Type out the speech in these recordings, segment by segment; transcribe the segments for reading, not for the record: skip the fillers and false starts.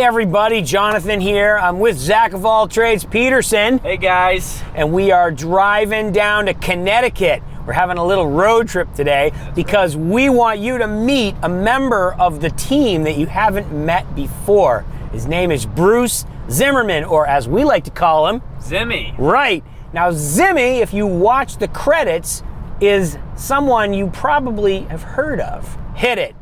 Hey everybody, Jonathan here. I'm with Zach of All Trades Peterson. Hey guys. And we are driving down to Connecticut. We're having a little road trip today because we want you to meet a member of the team that you haven't met before. His name is Bruce Zimmerman, or as we like to call him, Zimmy. Right. Now Zimmy, if you watch the credits, is someone you probably have heard of. Hit it.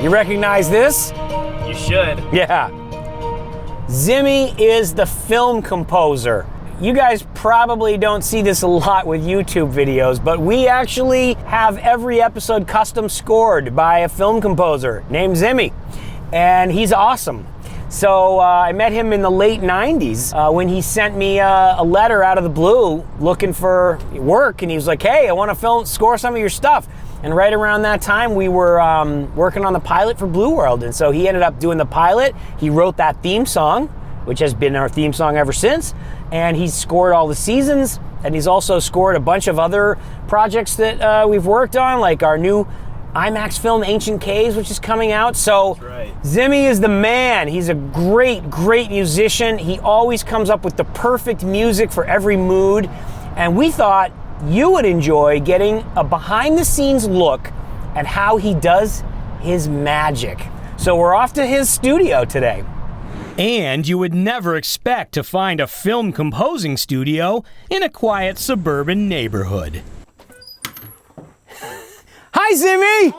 You recognize this? You should. Yeah. Zimmy is the film composer. You guys probably don't see this a lot with YouTube videos, but we actually have every episode custom scored by a film composer named Zimmy, and he's awesome. So I met him in the late 90s when he sent me a letter out of the blue looking for work, and he was like, hey, I want to score some of your stuff. And right around that time, we were working on the pilot for Blue World. And so he ended up doing the pilot. He wrote that theme song, which has been our theme song ever since. And he's scored all the seasons. And he's also scored a bunch of other projects that we've worked on, like our new IMAX film, Ancient Caves, which is coming out. So that's right. Zimmy is the man. He's a great, great musician. He always comes up with the perfect music for every mood. And we thought you would enjoy getting a behind-the-scenes look at how he does his magic. So we're off to his studio today. And you would never expect to find a film composing studio in a quiet suburban neighborhood. Hi, Zimmy!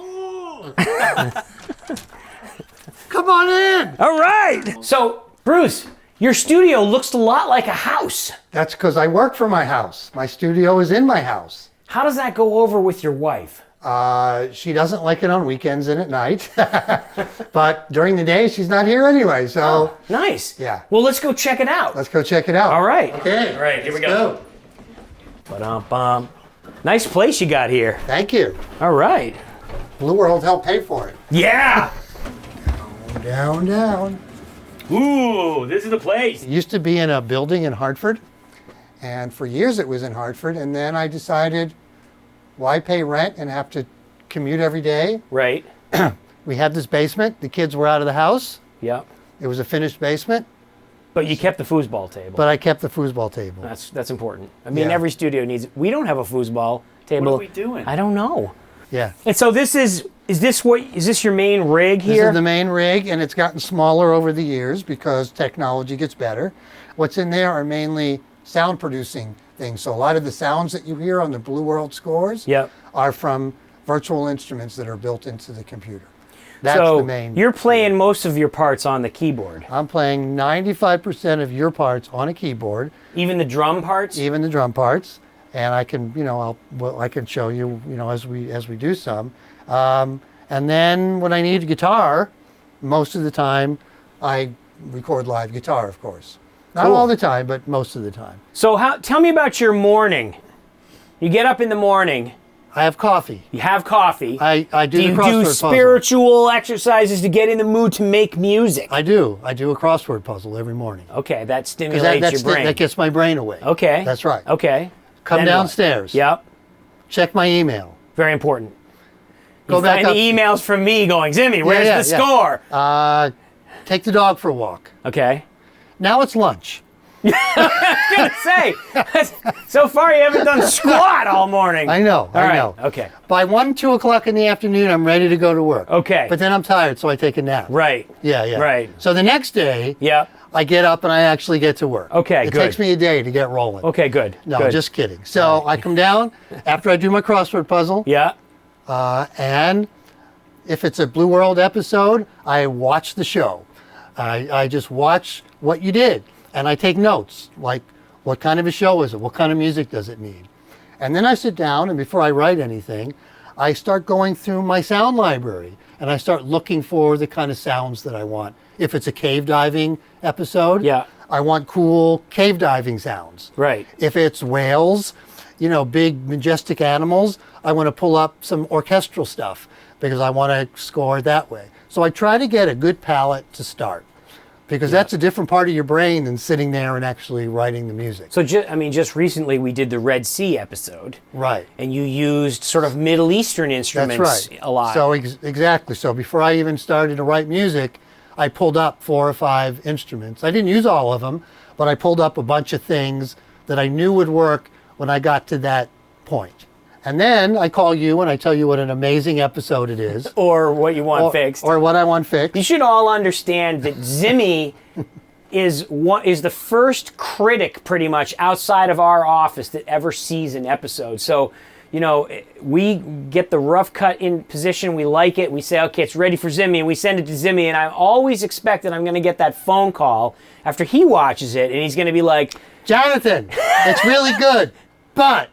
Come on in! All right! So, Bruce, your studio looks a lot like a house. That's because I work for my house. My studio is in my house. How does that go over with your wife? She doesn't like it on weekends and at night. But during the day, she's not here anyway, so... Oh, nice. Yeah. Well, let's go check it out. Let's go check it out. All right. Okay. All right, here we let's go. Ba-dum-bum. Nice place you got here. Thank you. All right. Blue World helped pay for it. Yeah. Down, down. Ooh, this is the place. It used to be in a building in Hartford, and for years it was in Hartford, and then I decided, why pay rent and have to commute every day? Right. We had this basement. The kids were out of the house. Yep. It was a finished basement. But you kept the foosball table. But I kept the foosball table. That's important. I mean, Yeah. every studio needs it. We don't have a foosball table. What are we doing? I don't know. Yeah. And so this is this your main rig This here? is the main rig, and it's gotten smaller over the years because technology gets better. What's in there are mainly sound producing things. So a lot of the sounds that you hear on the Blue World scores Yep. are from virtual instruments that are built into the computer. That's So the main. you're playing most of your parts on the keyboard. I'm playing 95% of your parts on a keyboard, Even the drum parts? even the drum parts, and I can, I can show you, as we do some. And then when I need guitar, most of the time I record live guitar, of course. Not Cool. all the time, but most of the time. So tell me about your morning. You get up in the morning, I have coffee. you have coffee. I do do the you crossword do puzzle. spiritual exercises to get in the mood to make music? I do a crossword puzzle every morning. Okay, that 'Cause stimulates your brain. that gets my brain awake. Okay. That's right. Okay. Come Then what? downstairs. Yep. Check my email. Very important. Go You back find up. the emails from me going, Zimmy, where's yeah, the yeah. score? Take the dog for a walk. Okay. Now it's lunch. I was gonna say, so far you haven't done squat all morning. I know. All I right, know. okay. By 1, 2 o'clock in the afternoon, I'm ready to go to work. Okay. But then I'm tired, so I take a nap. Right. Yeah, yeah. Right. So the next day, Yep. I get up and I actually get to work. Okay, It good. takes me a day to get rolling. Okay, good. No, good. just kidding. So I come down after I do my crossword puzzle, Yeah. and if it's a Blue World episode, I watch the show. I just watch what you did, and I take notes, like what kind of a show is it? What kind of music does it need? And then I sit down, and before I write anything, I start going through my sound library, and I start looking for the kind of sounds that I want. If it's a cave diving episode, Yeah. I want cool cave diving sounds. Right. If it's whales, big majestic animals, I want to pull up some orchestral stuff because I want to score it that way. So I try to get a good palette to start because that's a different part of your brain than sitting there and actually writing the music. So, just recently we did the Red Sea episode. Right. And you used sort of Middle Eastern instruments a lot. So exactly. So before I even started to write music, I pulled up 4 or 5 instruments. I didn't use all of them, but I pulled up a bunch of things that I knew would work when I got to that point. And then I call you and I tell you what an amazing episode it is. Or what you want fixed. Or what I want fixed. You should all understand that Zimmy is the first critic, pretty much, outside of our office that ever sees an episode. So, we get the rough cut in position, we like it, we say, okay, it's ready for Zimmy, and we send it to Zimmy, and I always expect that I'm going to get that phone call after he watches it, and he's going to be like, Jonathan, it's really good, but...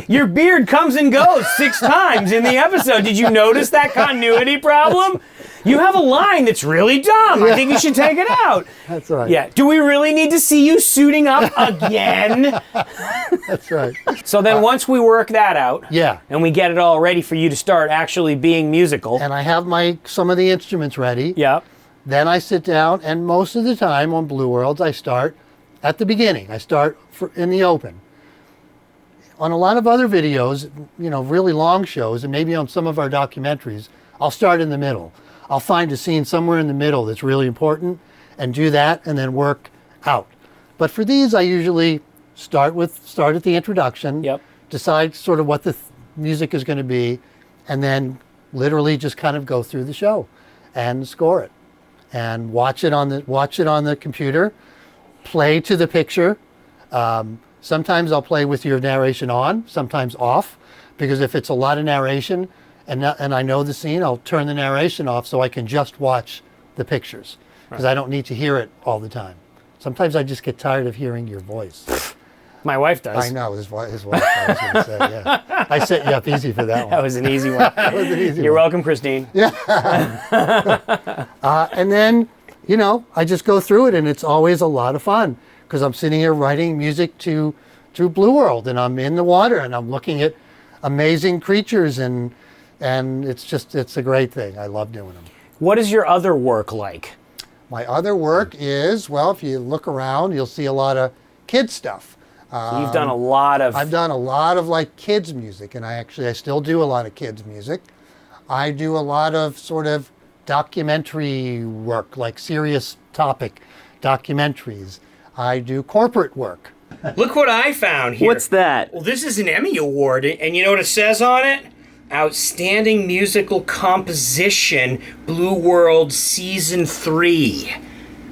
Your beard comes and goes 6 times in the episode. Did you notice that continuity problem? You have a line that's really dumb. I think you should take it out. That's right. Yeah. Do we really need to see you suiting up again? That's right. So then once we work that out, yeah, and we get it all ready for you to start actually being musical. And I have some of the instruments ready. Yeah. Then I sit down, and most of the time on Blue Worlds, I start at the beginning. I start in the open. On a lot of other videos, really long shows, and maybe on some of our documentaries, I'll start in the middle. I'll find a scene somewhere in the middle that's really important and do that and then work out. But for these, I usually start at the introduction, decide sort of what the music is going to be, and then literally just kind of go through the show and score it and watch it on the computer, play to the picture. Sometimes I'll play with your narration on, sometimes off, because if it's a lot of narration and I know the scene, I'll turn the narration off so I can just watch the pictures, because I don't need to hear it all the time. Sometimes I just get tired of hearing your voice. My wife does. I know, his wife, I was going to say, yeah. I set you up easy for that one. That was an easy one. That was an easy You're one. welcome, Christine. Yeah. And then, I just go through it, and it's always a lot of fun, because I'm sitting here writing music to Blue World, and I'm in the water, and I'm looking at amazing creatures, and it's a great thing. I love doing them. What is your other work like? My other work is, well, if you look around, you'll see a lot of kids stuff. So you've done a lot of... I've done a lot of kids music, and I still do a lot of kids music. I do a lot of sort of documentary work, like serious topic documentaries. I do corporate work. Look what I found here. What's that? Well, this is an Emmy Award, and you know what it says on it? Outstanding Musical Composition, Blue World Season 3.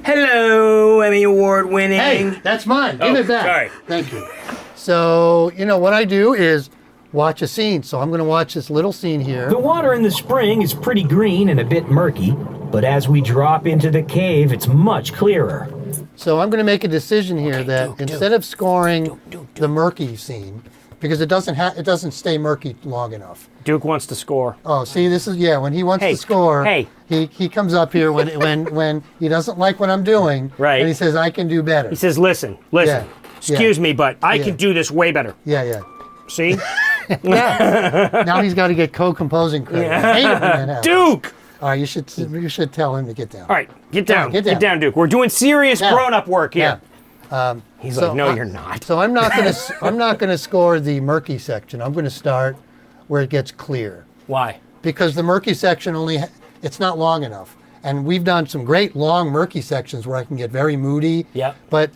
Hello, Emmy Award-winning. Hey, that's mine. Give it back. Sorry. Thank you. So, what I do is watch a scene. So I'm going to watch this little scene here. The water in the spring is pretty green and a bit murky, but as we drop into the cave, it's much clearer. So I'm going to make a decision here that instead of scoring the murky scene, because it doesn't stay murky long enough. Duke wants to score. Oh, see, this is, when he wants to score, he comes up here when he doesn't like what I'm doing, right? And he says, I can do better. He says, listen, excuse me, but I can do this way better. Yeah. See? Now he's got to get co-composing credit. I hate it when that happens. Duke! All right, you should tell him to get down. All right, get down. Get down, Duke. We're doing serious grown-up work here. Yeah. He's like, no, you're not. So I'm not gonna score the murky section. I'm gonna start where it gets clear. Why? Because the murky section it's not long enough. And we've done some great long murky sections where I can get very moody. Yeah. But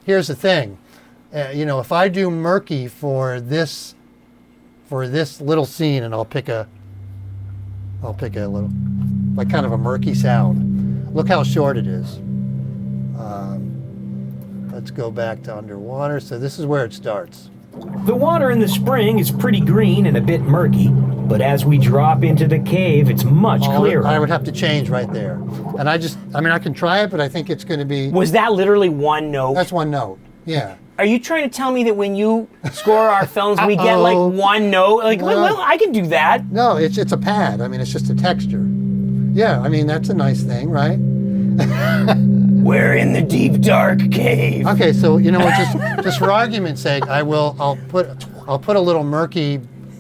here's the thing. If I do murky for this little scene, and I'll pick a little, like kind of a murky sound. Look how short it is. Let's go back to underwater. So this is where it starts. The water in the spring is pretty green and a bit murky, but as we drop into the cave, it's much clearer. I would have to change right there. And I can try it, but I think it's going to be... Was that literally one note? That's one note, yeah. Are you trying to tell me that when you score our films, we get like one note? Like, well, I can do that. No, it's a pad. It's just a texture. Yeah, that's a nice thing, right? We're in the deep, dark cave. Okay, so you know what? Just for argument's sake, I'll put a little murky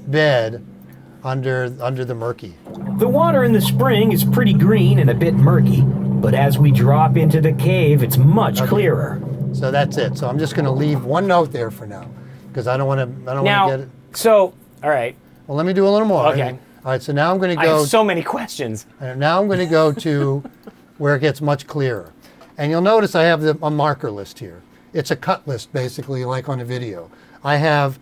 bed under the murky. The water in the spring is pretty green and a bit murky, but as we drop into the cave, it's much clearer. So that's it. So I'm just going to leave one note there for now, because I don't want to. I don't want to get it. So, all right. Well, let me do a little more. Okay. All right. So now I'm going to I go. have so many questions. Now I'm going to go to where it gets much clearer, and you'll notice I have a marker list here. It's a cut list, basically, like on a video. I have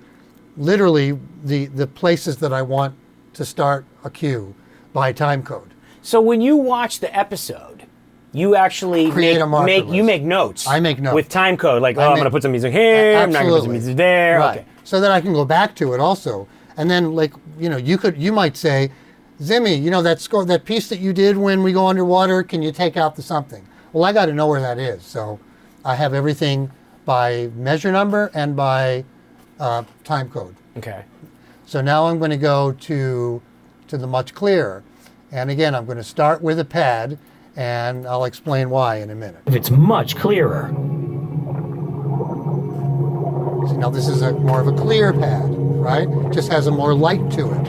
literally the places that I want to start a cue by time code. So when you watch the episode, you actually Create a marker you list. make notes. I make notes. With time code, like, I'm going to put some music here, I'm not going to put some music there. Right. Okay. So that I can go back to it also. And then, like, you might say, Zimmy, that piece that you did when we go underwater, can you take out the something? Well, I got to know where that is. So I have everything by measure number and by time code. Okay. So now I'm going to go to the much clearer. And again, I'm going to start with a pad, and I'll explain why in a minute. It's much clearer. See, now this is more of a clear pad, right? Just has a more light to it.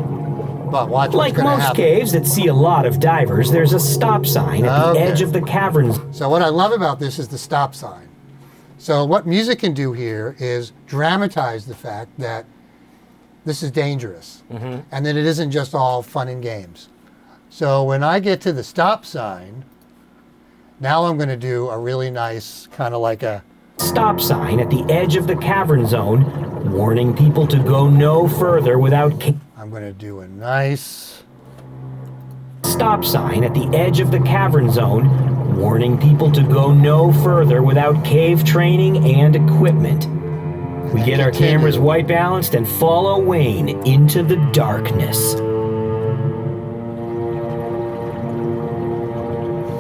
But watch what's Like going to most happen. caves that see a lot of divers, there's a stop sign at the edge of the caverns. So what I love about this is the stop sign. So what music can do here is dramatize the fact that this is dangerous, and that it isn't just all fun and games. So when I get to the stop sign, now I'm going to do a really nice kind of like a Stop sign at the edge of the cavern zone, warning people to go no further without... I'm going to do a nice Stop sign at the edge of the cavern zone, warning people to go no further without cave training and equipment. We get our continue. cameras white balanced and follow Wayne into the darkness.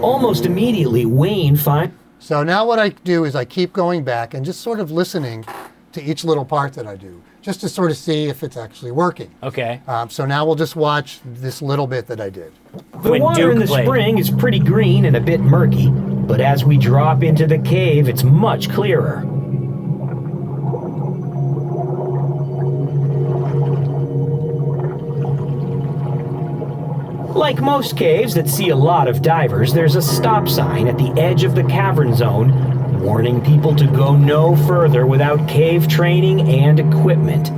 Almost immediately, Wayne finds... So now what I do is I keep going back and just sort of listening to each little part that I do, just to sort of see if it's actually working. Okay. So now we'll just watch this little bit that I did. The When water in Duke the played. spring is pretty green and a bit murky, but as we drop into the cave, it's much clearer. Like most caves that see a lot of divers, there's a stop sign at the edge of the cavern zone, warning people to go no further without cave training and equipment.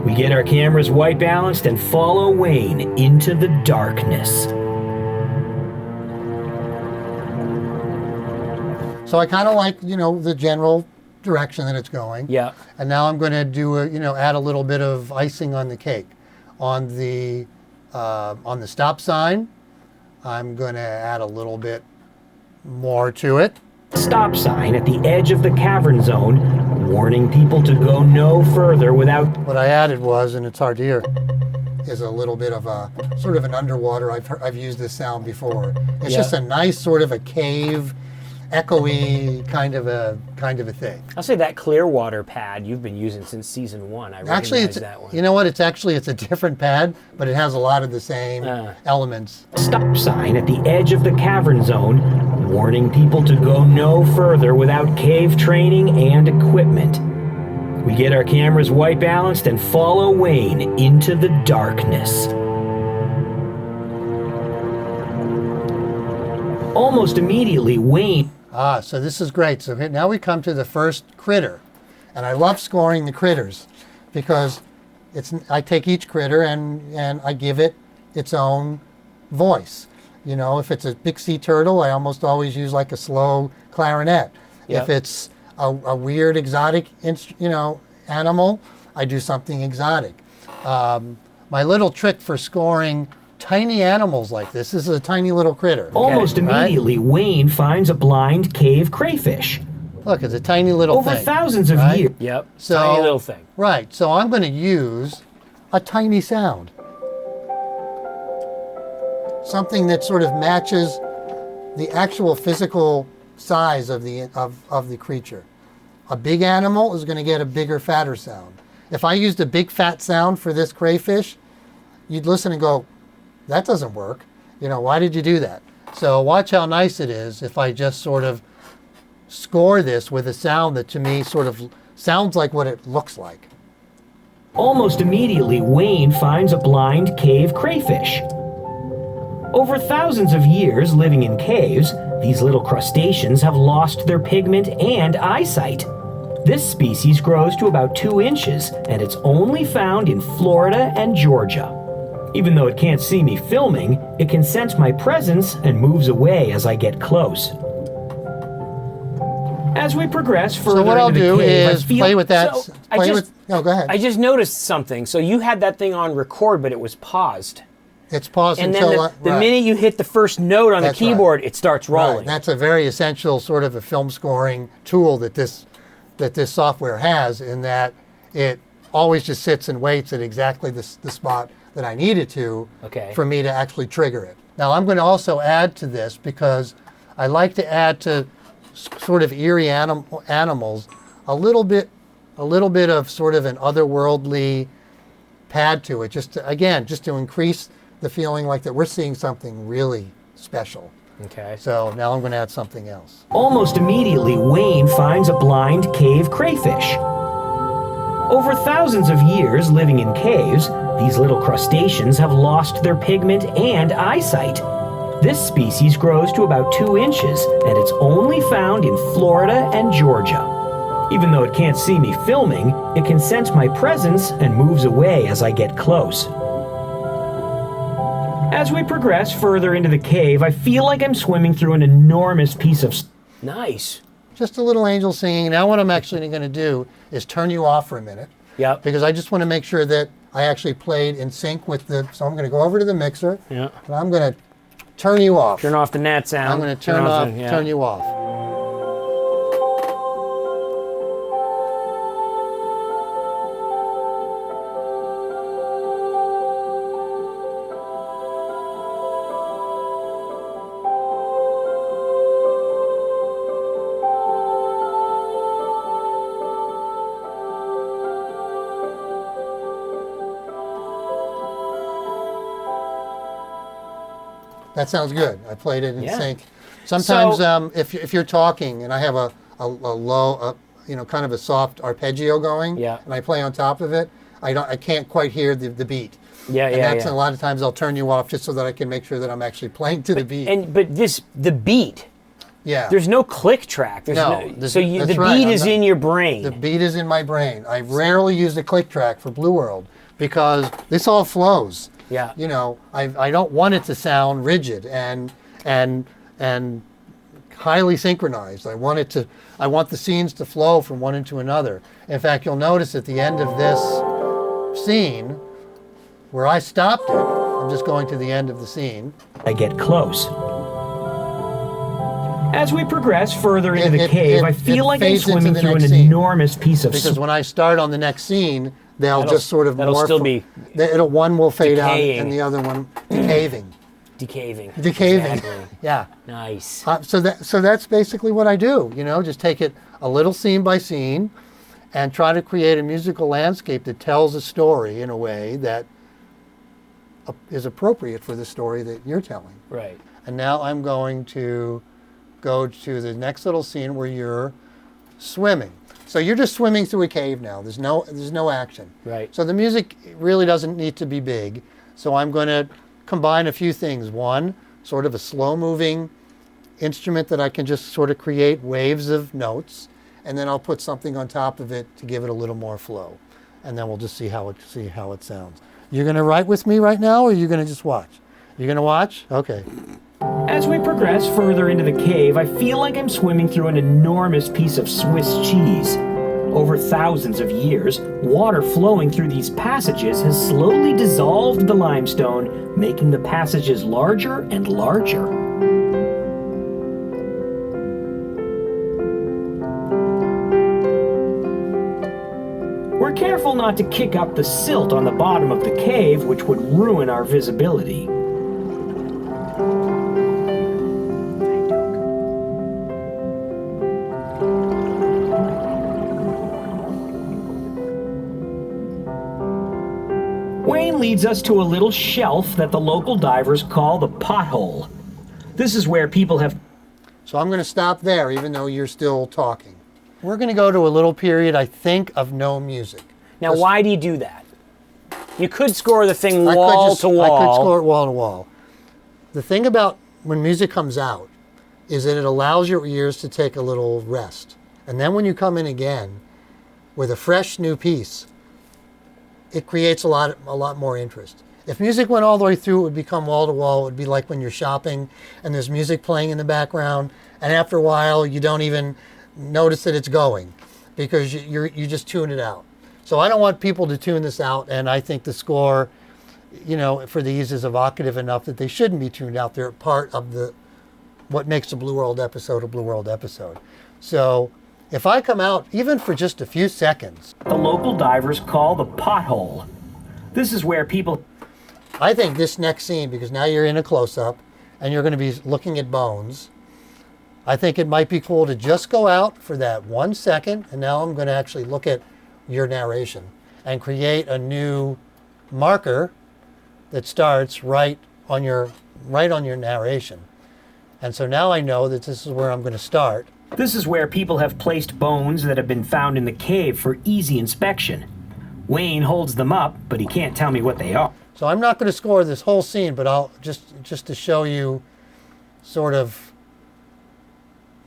We get our cameras white balanced and follow Wayne into the darkness. So I kind of like, the general direction that it's going. Yeah. And now I'm going to do add a little bit of icing on the cake. On the stop sign, I'm going to add a little bit more to it. Stop sign at the edge of the cavern zone, warning people to go no further without... What I added was, and it's hard to hear, is a little bit of a sort of an underwater. I've used this sound before. It's just a nice sort of a cave, echoey kind of a thing. I'll say that Clearwater pad you've been using since season 1. I Actually, recognize it's that one. you know what? It's a different pad, but it has a lot of the same elements. Stop sign at the edge of the cavern zone, warning people to go no further without cave training and equipment. We get our cameras white balanced and follow Wayne into the darkness. Almost immediately, Wayne... So this is great. So now we come to the first critter. And I love scoring the critters because I take each critter and I give it its own voice. If it's a big sea turtle, I almost always use like a slow clarinet. Yep. If it's a weird exotic animal, I do something exotic. My little trick for scoring tiny animals like this is a tiny little critter. Almost immediately, Wayne finds a blind cave crayfish. Look, it's a tiny little Over thing. thousands of right? years. Yep. So, Tiny little thing. Right. So I'm going to use a tiny sound. Something that sort of matches the actual physical size of the creature. A big animal is going to get a bigger, fatter sound. If I used a big, fat sound for this crayfish, you'd listen and go, that doesn't work. Why did you do that? So watch how nice it is if I just sort of score this with a sound that to me sort of sounds like what it looks like. Almost immediately, Wayne finds a blind cave crayfish. Over thousands of years living in caves, these little crustaceans have lost their pigment and eyesight. This species grows to about 2 inches, and it's only found in Florida and Georgia. Even though it can't see me filming, it can sense my presence and moves away as I get close. As we progress further So what I'll into the do cave, is play with that. So, No, go ahead. I just noticed something. So you had that thing on record, but it was paused. It's paused And then until the minute you hit the first note on the That's right. keyboard, it starts rolling. Right. That's a very essential sort of a film scoring tool that this software has, in that it always just sits and waits at exactly the spot that I need it to for me to actually trigger it. Now I'm going to also add to this, because I like to add to sort of eerie animals a little bit of sort of an otherworldly pad to it, just to increase the feeling like that we're seeing something really special. Okay. So now I'm going to add something else. almost immediately Wayne finds a blind cave crayfish. Over thousands of years living in caves, these little crustaceans have lost their pigment and eyesight. This species grows to about 2 inches, and it's only found in Florida and Georgia. Even though it can't see me filming, it can sense my presence and moves away as I get close. As we progress further into the cave, I feel like I'm swimming through an enormous piece of... Nice. Just a little angel singing. Now what I'm actually going to do is turn you off for a minute. Yep. Because I just want to make sure that I actually played in sync with the... So I'm going to go over to the mixer. Yeah. And I'm going to turn you off. Turn off the net sound. I'm going to turn you off. That sounds good. I played it in sync. Sometimes, if you're talking and I have a low, kind of a soft arpeggio going, and I play on top of it, I can't quite hear the beat. And a lot of times I'll turn you off just so that I can make sure that I'm actually playing to the beat. But the beat. Yeah. There's no click track. The beat is in your brain. The beat is in my brain. I rarely use the click track for Blue World because this all flows. Yeah. I don't want it to sound rigid and highly synchronized. I want the scenes to flow from one into another. In fact, you'll notice at the end of this scene, where I stopped it, I'm just going to the end of the scene. I get close. As we progress further into the cave, I feel like I'm swimming through an enormous piece of... Because when I start on the next scene, they'll just sort of that'll morph. Still be one will fade decaying. out and the other one decaving. Decaving. Exactly. Yeah. Nice. So that's basically what I do. Just take it a little scene by scene, and try to create a musical landscape that tells a story in a way that is appropriate for the story that you're telling. Right. And now I'm going to go to the next little scene where you're swimming. So you're just swimming through a cave now. There's no action. Right. So the music really doesn't need to be big. So I'm going to combine a few things. One, sort of a slow-moving instrument that I can just sort of create waves of notes, and then I'll put something on top of it to give it a little more flow. And then we'll just see how it sounds. You're going to write with me right now, or are you going to just watch? You're going to watch? Okay. As we progress further into the cave, I feel like I'm swimming through an enormous piece of Swiss cheese. Over thousands of years, water flowing through these passages has slowly dissolved the limestone, making the passages larger and larger. We're careful not to kick up the silt on the bottom of the cave, which would ruin our visibility. Wayne leads us to a little shelf that the local divers call the pothole. This is where people have... So I'm going to stop there, even though you're still talking. We're going to go to a little period, I think, of no music. Now, why do you do that? You could score the thing wall to wall. I could score it wall to wall. The thing about when music comes out is that it allows your ears to take a little rest. And then when you come in again with a fresh new piece, it creates a lot more interest. If music went all the way through, it would become wall to wall. It would be like when you're shopping and there's music playing in the background, and after a while you don't even notice that it's going because you just tune it out. So I don't want people to tune this out, and I think the score, for these is evocative enough that they shouldn't be tuned out. They're part of what makes a Blue World episode a Blue World episode. So if I come out, even for just a few seconds. The local divers call the pothole. This is where people... I think this next scene, because now you're in a close-up and you're going to be looking at bones, I think it might be cool to just go out for that 1 second, and now I'm going to actually look at your narration and create a new marker that starts right on your narration. And so now I know that this is where I'm going to start. This is where people have placed bones that have been found in the cave for easy inspection. Wayne holds them up, but he can't tell me what they are. So I'm not going to score this whole scene, but I'll just to show you sort of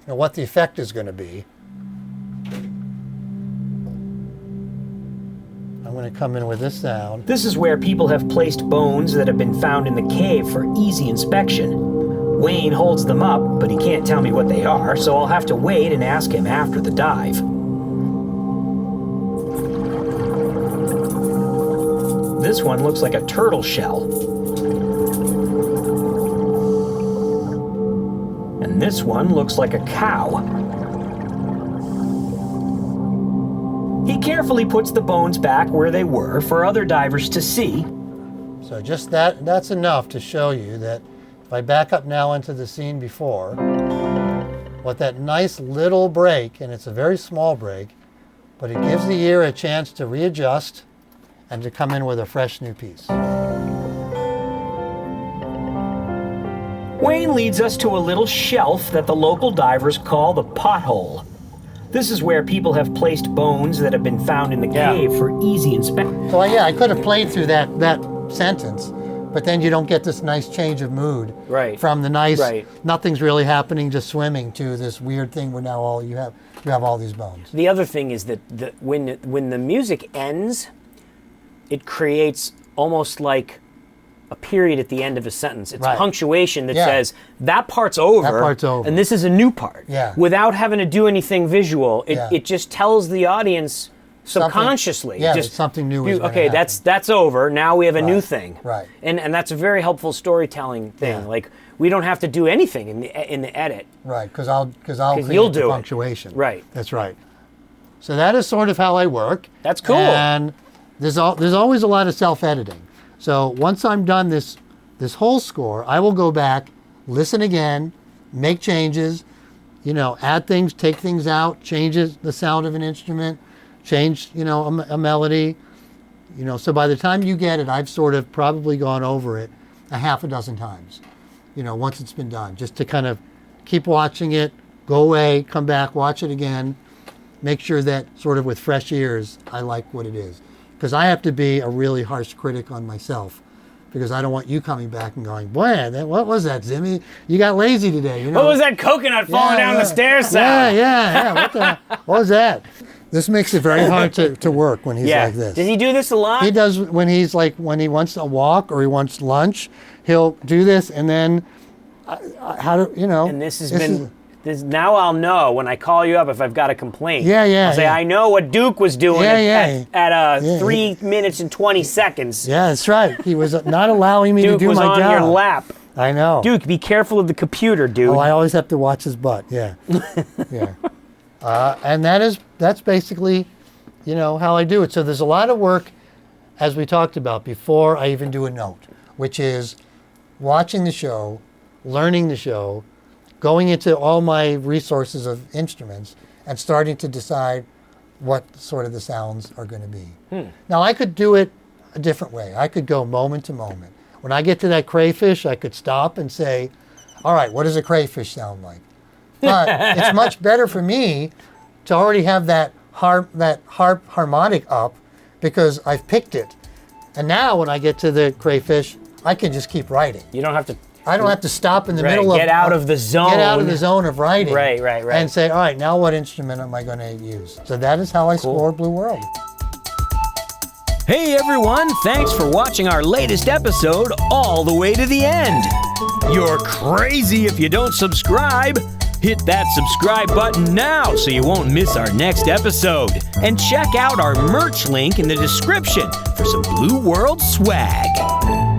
what the effect is going to be. I'm going to come in with this sound. This is where people have placed bones that have been found in the cave for easy inspection. Wayne holds them up, but he can't tell me what they are, so I'll have to wait and ask him after the dive. This one looks like a turtle shell. And this one looks like a cow. He carefully puts the bones back where they were for other divers to see. So just that's enough to show you that if I back up now into the scene before, what that nice little break, and it's a very small break, but it gives the ear a chance to readjust and to come in with a fresh new piece. Wayne leads us to a little shelf that the local divers call the pothole. This is where people have placed bones that have been found in the cave for easy inspection. So I could have played through that sentence, but then you don't get this nice change of mood from the nice, nothing's really happening, just swimming, to this weird thing where now you have all these bones. The other thing is that when the music ends, it creates almost like a period at the end of a sentence. It's punctuation that says, that part's over. That part's over. And this is a new part. Yeah. Without having to do anything visual, it just tells the audience subconsciously. Just something new is okay, that's over. Now we have a new thing. Right. And that's a very helpful storytelling thing. Yeah. Like, we don't have to do anything in the edit. Right, because I'll create the punctuation. Right. That's right. So that is sort of how I work. That's cool. And there's always a lot of self-editing. So once I'm done this whole score, I will go back, listen again, make changes, add things, take things out, changes the sound of an instrument, change, a melody. So by the time you get it, I've sort of probably gone over it a half a dozen times, once it's been done, just to kind of keep watching it, go away, come back, watch it again, make sure that sort of with fresh ears, I like what it is. Because I have to be a really harsh critic on myself, because I don't want you coming back and going, boy, what was that, Zimmy? You got lazy today. What was that coconut falling down the stairs sound? Yeah. What was that? This makes it very hard to work when he's like this. Does he do this a lot? He does when he wants a walk or he wants lunch, he'll do this, and then And now I'll know when I call you up if I've got a complaint. I'll say, I know what Duke was doing at 3 minutes and 20 seconds. Yeah, that's right. He was not allowing me to do my job. Duke was on your lap. I know. Duke, be careful of the computer, dude. Oh, I always have to watch his butt. Yeah. And that's basically, how I do it. So there's a lot of work, as we talked about, before I even do a note, which is watching the show, learning the show, going into all my resources of instruments, and starting to decide what sort of the sounds are going to be. Now, I could do it a different way. I could go moment to moment. When I get to that crayfish, I could stop and say, all right, what does a crayfish sound like? But it's much better for me to already have that harp harmonic up, because I've picked it. And now when I get to the crayfish, I can just keep writing. You don't have to I don't have to stop in the Right, middle of... get out of the zone. Get out of the zone of writing. Right. And say, all right, now what instrument am I going to use? So that is how I score Blue World. Hey everyone, thanks for watching our latest episode all the way to the end. You're crazy if you don't subscribe. Hit that subscribe button now so you won't miss our next episode. And check out our merch link in the description for some Blue World swag.